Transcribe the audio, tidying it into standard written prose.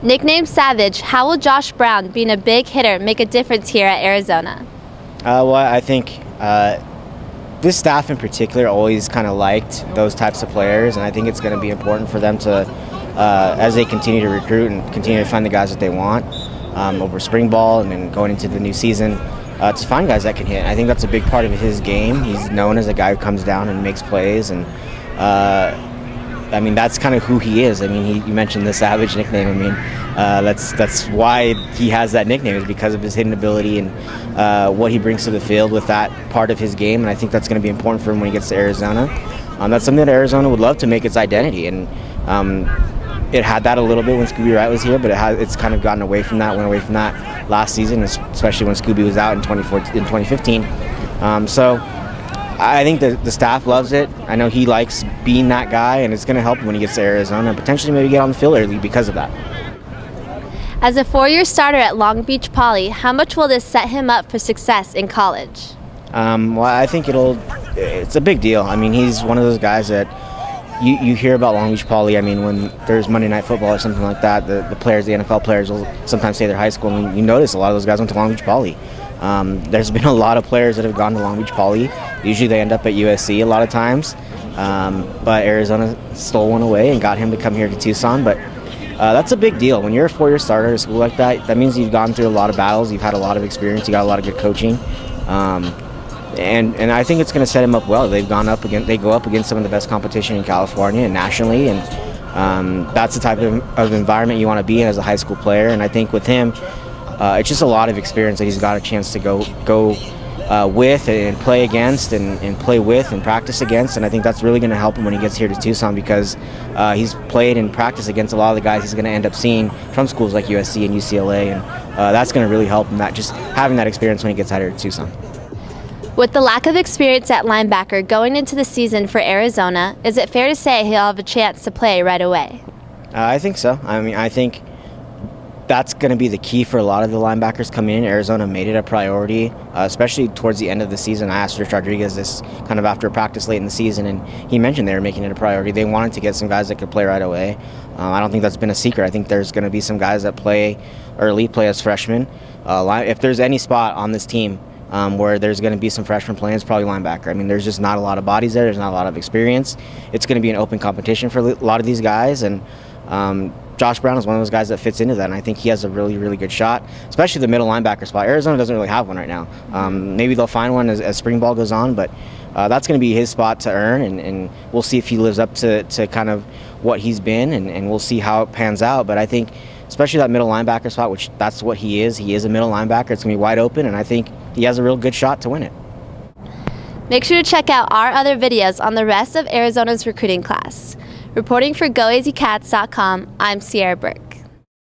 Nicknamed Savage, how will Josh Brown, being a big hitter, make a difference here at Arizona? Well, I think this staff in particular always kind of liked those types of players, and I think it's going to be important for them to, as they continue to recruit and continue to find the guys that they want over spring ball and then going into the new season, to find guys that can hit. I think that's a big part of his game. He's known as a guy who comes down and makes plays, and I mean, that's kind of who he is. I mean, you mentioned the Savage nickname. I mean, that's why he has that nickname, is because of his hitting ability and what he brings to the field with that part of his game. And I think that's going to be important for him when he gets to Arizona. That's something that Arizona would love to make its identity. And it had that a little bit when Scooby Wright was here, but it's kind of gotten away from that, went away from that last season, especially when Scooby was out in 2015. So I think the staff loves it. I know he likes being that guy, and it's going to help him when he gets to Arizona and potentially maybe get on the field early because of that. As a four-year starter at Long Beach Poly, how much will this set him up for success in college? Well, I think it's a big deal. I mean, he's one of those guys that you hear about Long Beach Poly. I mean, when there's Monday Night Football or something like that, the players, the NFL players, will sometimes say their high school. And you notice a lot of those guys went to Long Beach Poly. There's been a lot of players that have gone to Long Beach Poly. Usually they end up at USC a lot of times, but Arizona stole one away and got him to come here to Tucson. But that's a big deal. When you're a four-year starter at a school like that, that means you've gone through a lot of battles, you've had a lot of experience, you got a lot of good coaching, and I think it's going to set him up well. They go up against some of the best competition in California and nationally, and that's the type of environment you want to be in as a high school player. And I think with him, it's just a lot of experience that he's got a chance to go with and play against and play with and practice against. And I think that's really going to help him when he gets here to Tucson, because he's played and practiced against a lot of the guys he's going to end up seeing from schools like USC and UCLA. And that's going to really help him, just having that experience when he gets out here to Tucson. With the lack of experience at linebacker going into the season for Arizona, is it fair to say he'll have a chance to play right away? I think so. I mean, I think that's going to be the key for a lot of the linebackers coming in. Arizona made it a priority, especially towards the end of the season. I asked Rich Rodriguez this kind of after practice late in the season, and he mentioned they were making it a priority. They wanted to get some guys that could play right away. I don't think that's been a secret. I think there's going to be some guys that play early, play as freshmen. If there's any spot on this team where there's going to be some freshmen playing, it's probably linebacker. I mean, there's just not a lot of bodies there. There's not a lot of experience. It's going to be an open competition for a lot of these guys, and Josh Brown is one of those guys that fits into that, and I think he has a really, really good shot, especially the middle linebacker spot. Arizona doesn't really have one right now. Maybe they'll find one as spring ball goes on, but that's going to be his spot to earn, and we'll see if he lives up to kind of what he's been, and we'll see how it pans out. But I think especially that middle linebacker spot, which that's what he is. He is a middle linebacker. It's going to be wide open, and I think he has a real good shot to win it. Make sure to check out our other videos on the rest of Arizona's recruiting class. Reporting for GoAZCats.com, I'm Sierra Burke.